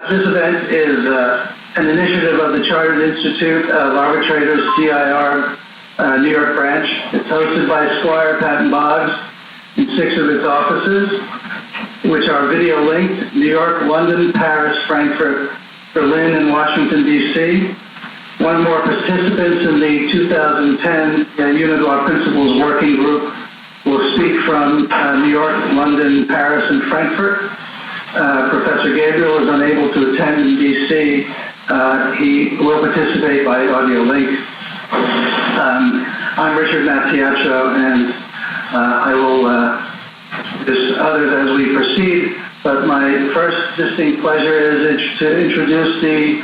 This event is an initiative of the Chartered Institute of Arbitrators, CIR, New York branch. It's hosted by Squire Patton Boggs in 6 of its offices, which are video linked: New York, London, Paris, Frankfurt, Berlin, and Washington, D.C. One or more participants in the 2010 Unidroit Principles Working Group will speak from New York, London, Paris, and Frankfurt. Professor Gabriel is unable to attend in D.C. He will participate by audio link. I'm Richard Mattiaccio, and I will introduce others as we proceed, but my first distinct pleasure is to introduce the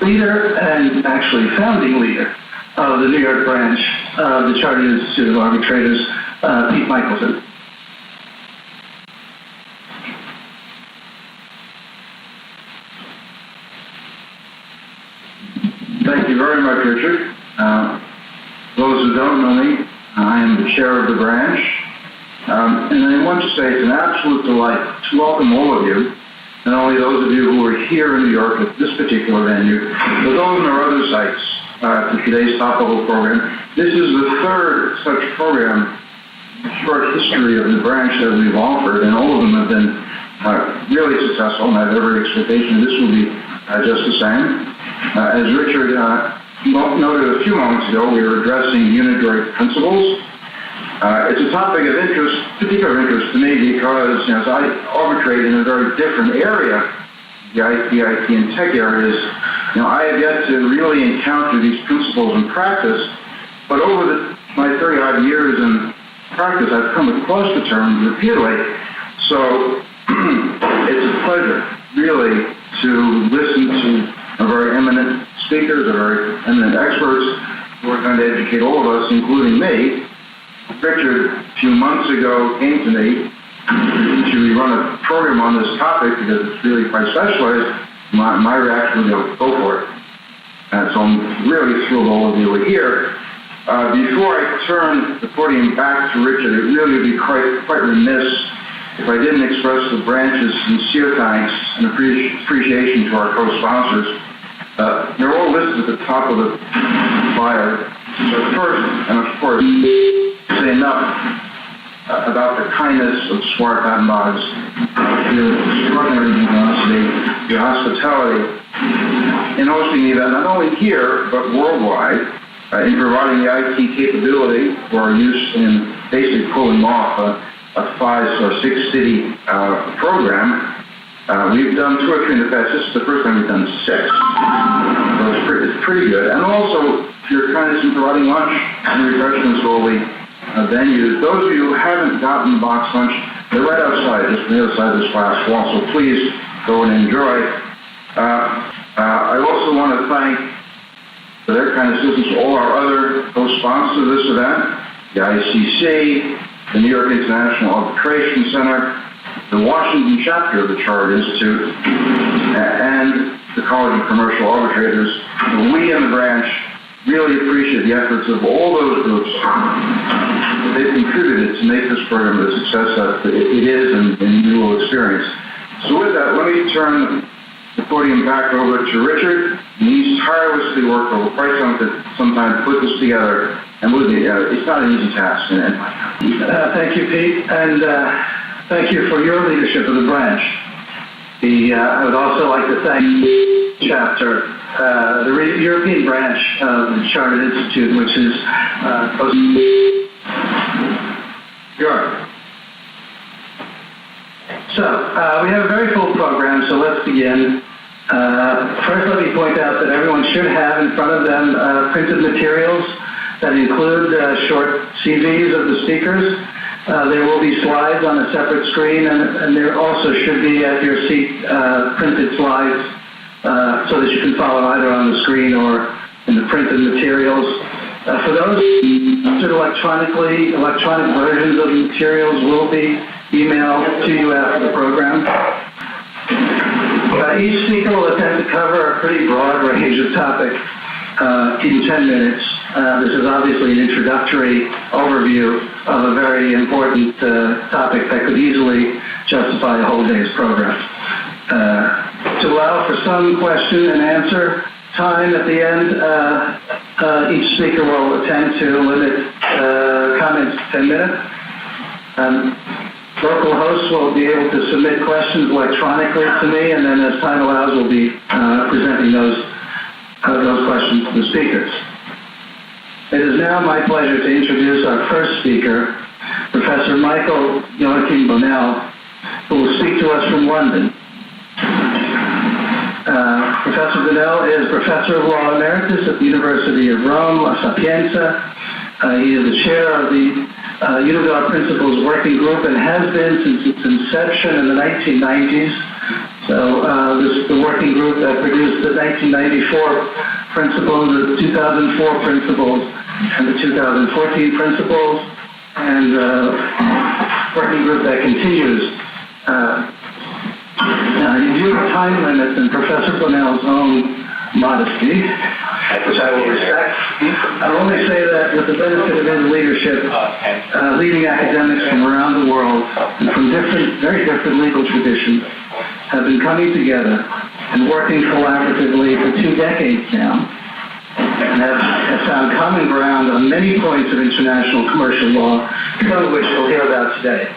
leader and actually founding leader of the New York branch of the Chartered Institute of Arbitrators, Pete Michelson. Thank you very much, Richard. Those who don't know me, I am the chair of the branch. And I want to say it's an absolute delight to welcome all of you, not only those of you who are here in New York at this particular venue, but those in our other sites to today's top-level program. This is the third such program in the short history of the branch that we've offered, and all of them have been really successful, and I have every expectation this will be just the same. As Richard noted a few moments ago, we were addressing Unidroit principles. It's a topic of interest, particular interest to me, because as I arbitrate in a very different area, the IT and tech areas, I have yet to really encounter these principles in practice. But over my 30-odd years in practice, I've come across the term repeatedly. So it's a pleasure, really, to listen to very eminent speakers, very eminent experts who are going to educate all of us, including me. Richard, a few months ago, came to me. Should we run a program on this topic because it's really quite specialized? My reaction was, go for it. And so I'm really thrilled all of you are here. Before I turn the podium back to Richard, it really would be quite remiss if I didn't express the branch's sincere thanks and appreciation to our co-sponsors. They're all listed at the top of the flyer. So first, and of course, say enough about the kindness of Squire Patton Boggs, your extraordinary generosity, your hospitality in hosting the event, not only here, but worldwide, in providing the IT capability for our use in basically pulling off a 5 or 6 city program. We've done 2 or 3 in the past. This is the first time we've done 6. So it's pretty good. And also, your kindness in providing lunch and refreshments to all the venues. Those of you who haven't gotten the box lunch, they're right outside, just on the other side of this glass wall. So please go and enjoy. I also want to thank, for their kind assistance, all our other co-sponsors of this event, the ICC, the New York International Arbitration Center, the Washington chapter of the Chartered Institute, and the College of Commercial Arbitrators. We in the branch really appreciate the efforts of all those groups. They've contributed to make this program the success that it is and you will experience. So with that, let me turn the podium back over to Richard. He's tirelessly worked over quite some time to put this together. And it's not an easy task. Thank you, Pete, and thank you for your leadership of the branch. I would also like to thank the chapter, the European branch of the Chartered Institute, which is Europe. So we have a very full program, so let's begin. First, let me point out that everyone should have in front of them printed materials that include short CVs of the speakers. There will be slides on a separate screen, and there also should be at your seat printed slides so that you can follow either on the screen or in the printed materials. For those electronic versions of the materials will be emailed to you after the program. Each speaker will attempt to cover a pretty broad range of topics in 10 minutes. This is obviously an introductory overview of a very important topic that could easily justify a whole day's program. To allow for some question and answer time at the end, each speaker will attempt to limit comments to 10 minutes. Local hosts will be able to submit questions electronically to me, and then as time allows, we'll be presenting those questions to the speakers. It is now my pleasure to introduce our first speaker, Professor Michael Joachim Bonell, who will speak to us from London. Professor Bonell is Professor of Law Emeritus at the University of Rome, La Sapienza. He is the chair of the Unidroit Principles Working Group and has been since its inception in the 1990s. So this is the working group that produced the 1994 principles, the 2004 principles, and the 2014 principles, and working group that continues. In view of time limits and Professor Bonell's own modesty, which I will respect, I'll only say that with the benefit of his leadership, leading academics from around the world and from very different legal traditions have been coming together and working collaboratively for 2 decades now, and have found common ground on many points of international commercial law, some of which we'll hear about today.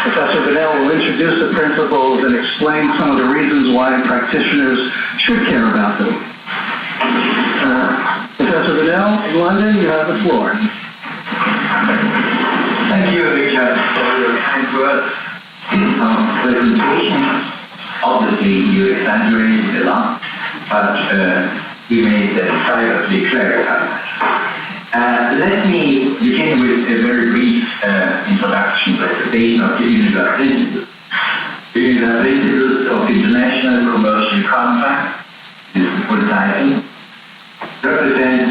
Professor Bonell will introduce the principles and explain some of the reasons why practitioners should care about them. Professor Bonell, in London, you have the floor. Thank you, Richard, for your kind words. Presentation. Obviously, you exaggerated a lot, but we made the privately clarify. Let me begin with a very brief introduction, presentation of the Unidroit Principles. The Unidroit Principles of International Commercial Contract, this is the full title, represent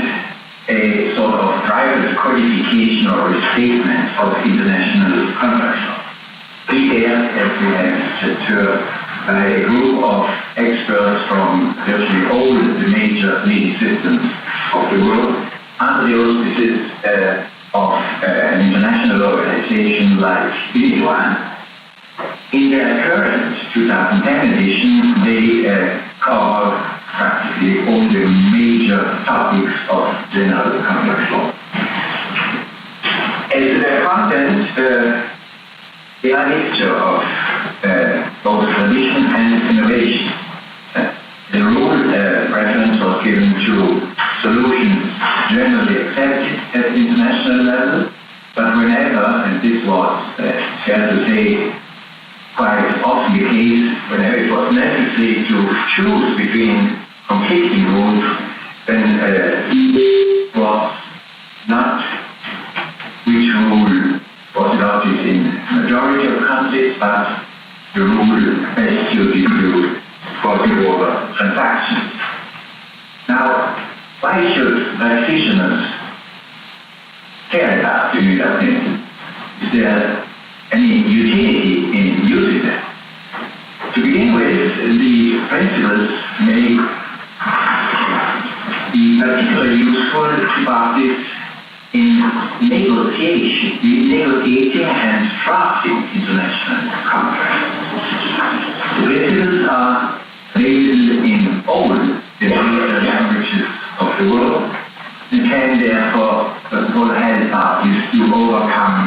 a sort of private codification or restatement of international contract law. Prepared, as we have just heard, by a group of experts from virtually all the major legal systems of the world, under the auspices of an international organization like Unidroit. In their current 2010 edition, they cover practically all the major topics of general contract law. As to their content, they are a mixture of both tradition and innovation. The rule preference was given to solutions generally accepted at international level, but whenever, and this was fair to say quite often the case, whenever it was necessary to choose between conflicting rules, then it was not which rule was adopted in the majority of countries, but the rule best suited to cross-border transactions. Now, why should practitioners care about the Unidroit Principles? Is there any utility in using them? To begin with, the principles may be particularly useful to parties in negotiating and drafting international contracts. The principles are available in all the major languages of the world and can therefore help parties to overcome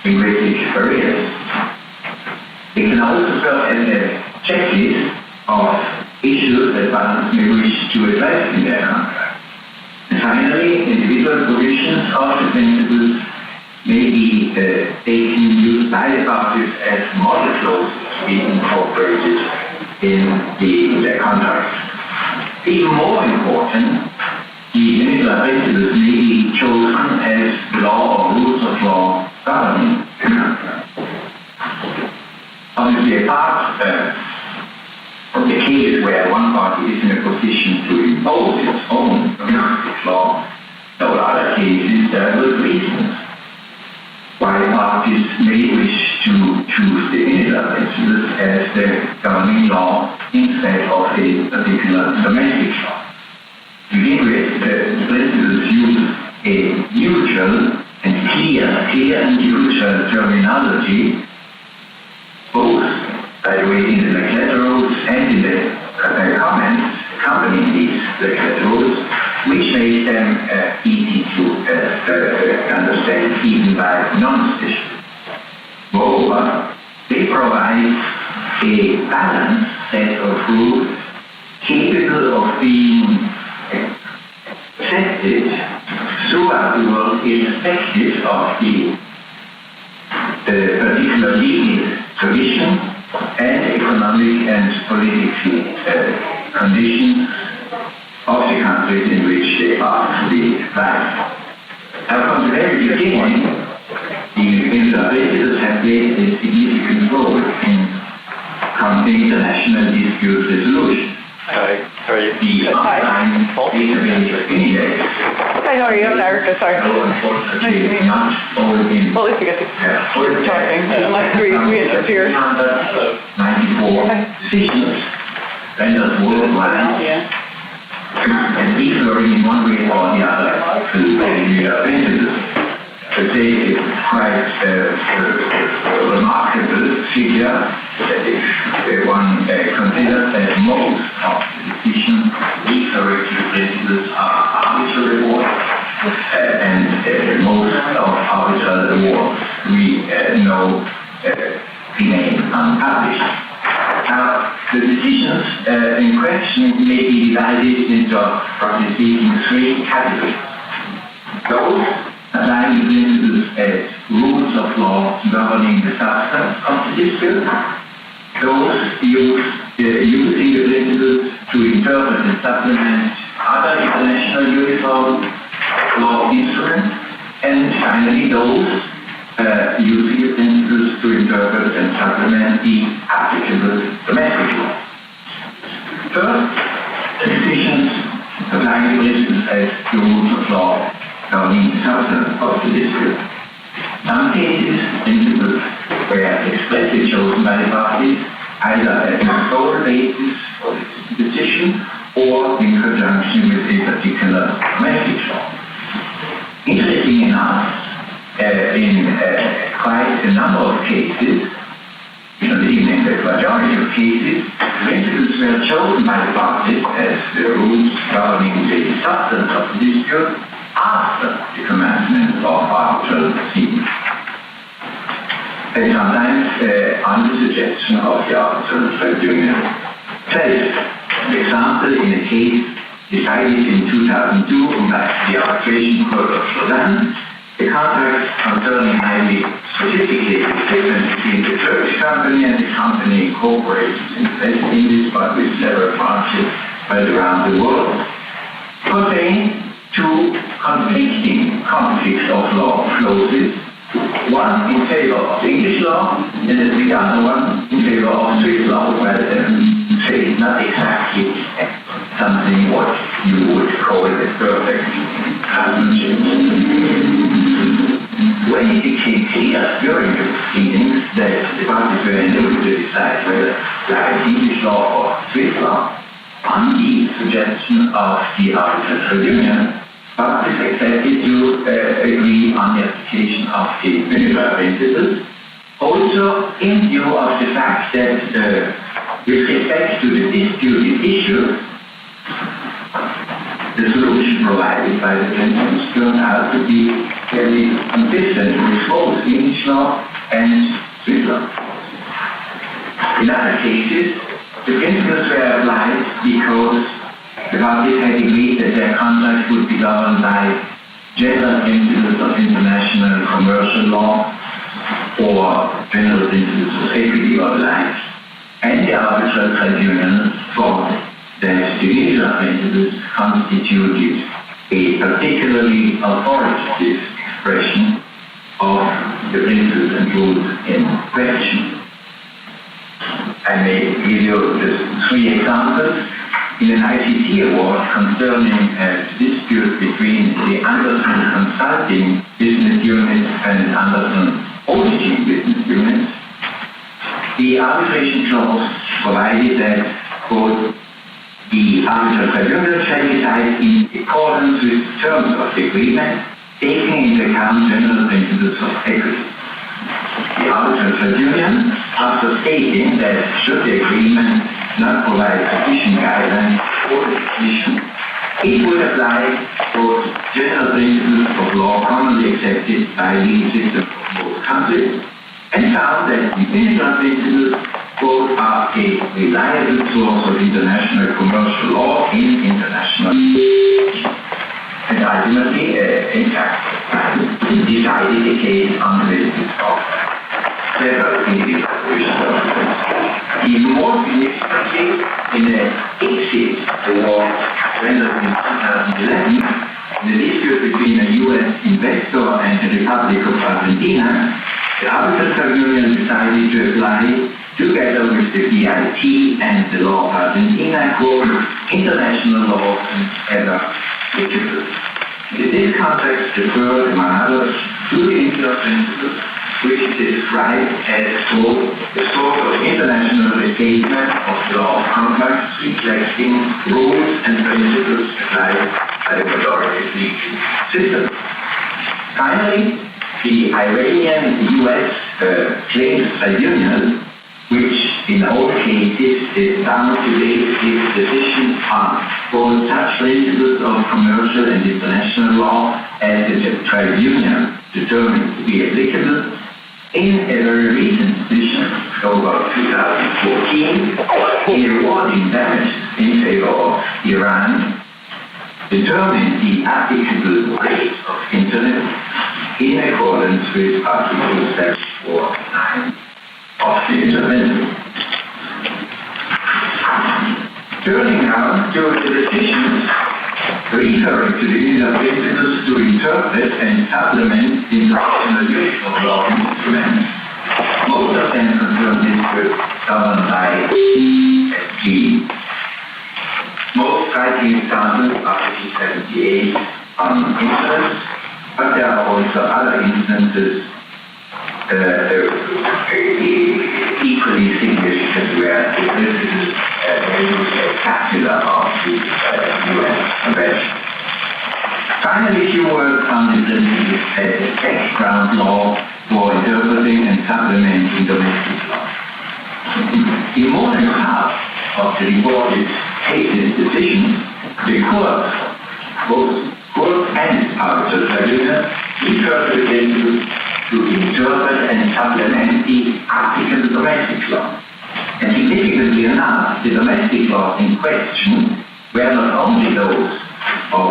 linguistic barriers. They can also serve as a checklist of issues that parties may wish to address in their contract. And finally, individual provisions of the principles may be used by the parties as model clauses to be incorporated in their contracts. Even more important, the Unidroit Principles may be chosen as law or rules of law governing the contract. Obviously, apart from the case where one party is in a position to impose its own domestic law, in all other cases there are good reasons why parties may wish to choose the Unidroit Principles as the governing law instead of a particular domestic law. To begin with, the principles use a neutral and clear and neutral terminology, both By the way, in the legislator rules and in the comments accompanying these legislator rules, which makes them easy to understand even by non-specialists. Moreover, they provide a balanced set of rules capable of being accepted throughout the world irrespective of the particular legal tradition and economic and political conditions of the countries in which they are to be applied. Now, from the very beginning, the arbitrators have played a significant role in international dispute resolution. Hi, how are you? The online database index. Hi, how are you? I'm Erica, sorry. Unfortunately, not all in. Well, at least we get to keep talking. Unless we interfere. 94 decisions rendered worldwide. Yeah. And these were in one way or the other to the offenders. To say it's quite a remarkable figure that if one considers that most of the decisions declarative principles are arbitral awards, and most of arbitral awards we know remain unpublished. Now, the decisions in question may be divided into, roughly speaking, three categories. Those applying the principles as rules of law governing the substance of the dispute. Those using the principles to interpret and supplement other international uniform law instruments. And finally, those using the principles to interpret and supplement the applicable domestic law. First, decisions applying the principles as the rules of law governing the substance of the dispute. Some cases, principles were expressly chosen by the parties, either as a sole basis for the decision or in conjunction with a particular domestic law. Interesting enough, in quite a number of cases, even in the majority of cases, principles were chosen by the parties as the rules governing the substance of the dispute after the commencement of arbitral proceedings, and sometimes on the suggestion of the arbitral tribunal itself. For example, in a case decided in 2002 by the arbitration court of Lausanne, the contract concerning highly sophisticated equipment between the Turkish company and the company incorporated in the West Indies, but with several branches spread around the world, contained two conflicting conflicts of law clauses, one in favor of English law and the other one in favor of Swiss law, well, say not exactly something what you would call a perfect partnership. When it became clear during the proceedings that the parties were unable to decide whether to apply English law or Swiss law, on the suggestion of the arbitral tribunal, parties accepted to agree on the application of the Unidroit principles, also in view of the fact that with respect to the disputed issue, the solution provided by the principles turned out to be very consistent with both English law and Swiss law. In other cases, the principles were applied because the parties had agreed that their contract would be governed by general principles of international commercial law or general principles of equity or the like, and the arbitral tribunal thought that the Unidroit principles constituted a particularly authoritative expression of the principles and rules in question. I may give you just three examples. In an ICC award concerning a dispute between the Anderson Consulting Business Unit and Anderson Auditing Business Unit, the arbitration clause provided that, quote, the arbitral tribunal shall decide in accordance with the terms of the agreement, taking into account general principles of equity. The arbitral tribunal, after after stating that should the agreement not provide sufficient guidelines for the Commission, it would apply for general principles of law commonly accepted by legal systems of most countries, and found that the Unidroit principles both are a reliable source of international commercial law in international and ultimately, in fact, decided the case on the basis of several individual provisions. Even more significantly, in the exit award rendered in 2011, the dispute between a U.S. investor and the Republic of Argentina, the arbitral tribunal decided to apply, together with the BIT and the law of Argentina, quote, international law and other principles. In this context, referred, among others, to the Unidroit principles, which is described as, quote, a sort of international restatement of the law of contracts reflecting rules and principles applied by the majority legal system. Finally, the Iranian-U.S. claims tribunal, which in all cases is bound to base its decision on both such principles of commercial and international law as the tribunal determined to be applicable, in a very recent decision, October 2014, in awarding damage in favor of Iran, determined the applicable rate of interest in accordance with Article 749 of the Intervention. Turning now to the decisions referring to the Unidroit principles to interpret and supplement international uniform law instruments. Most of them concern disputes governed by CISG. Most striking examples are Article 78 on interest, but there are also other instances equally significant where the principles spectacular of the U.S. Convention. Finally, a few words on the principles as a background law for interpreting and supplementing domestic law. In more than half of the reported cases decisions, the courts, both court and arbitral tribunal, refer to the principles to interpret and supplement the applicable domestic law. And significantly enough, the domestic laws in question were not only those of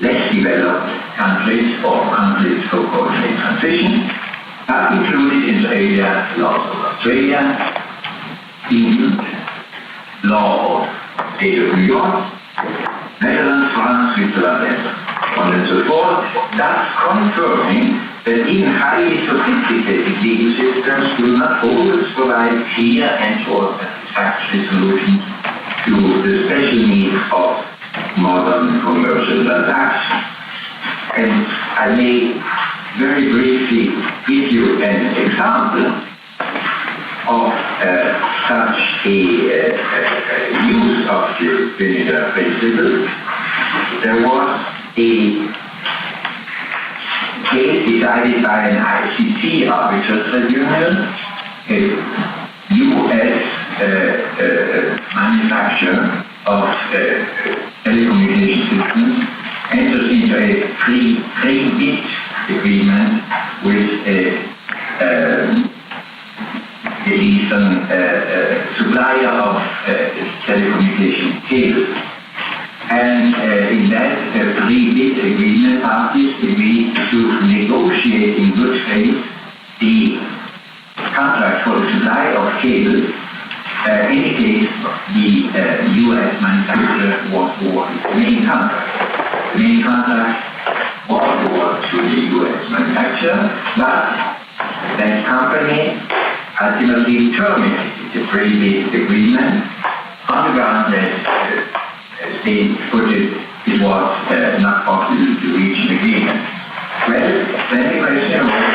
less developed countries or countries so-called in transition, but included inter alia laws of Australia, England, law of State of New York, Netherlands, France, Switzerland, and so on and so forth, thus confirming that even highly sophisticated legal systems do not always provide clear and or satisfactory solutions to the special needs of modern commercial transactions. And I may very briefly give you an example of such a use of the Unidroit principle. There was a case decided by an ICC arbitral tribunal, a U.S. manufacturer of telecommunication systems enters into a pre-bid agreement with a supplier of telecommunication cables. And in that pre-bid agreement, parties agreed to negotiate in good faith the contract for the supply of cables in the case the U.S. manufacturer was awarded the main contract. The main contract was awarded to the U.S. manufacturer, but that company ultimately terminated the pre-bid agreement on the ground that they put it was not possible to reach an agreement. Well, then the question was,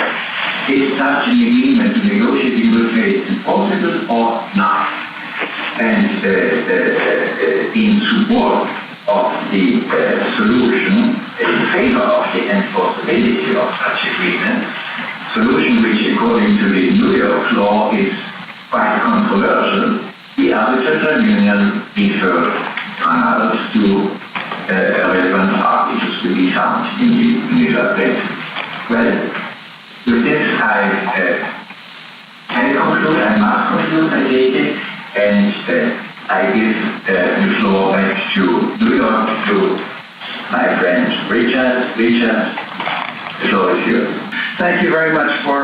is such an agreement to negotiate in good faith possible or not? And in support of the solution, in favor of the enforceability of such agreement, solution which according to the New York law is quite controversial, the arbitrators union referred us to relevant articles to be found in the Unidroit. Well, with this I can conclude, I must conclude, I take it, and I give the floor back to New York to my friend Richard. Richard, the floor is yours. Thank you very much for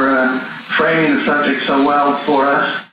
framing the subject so well for us.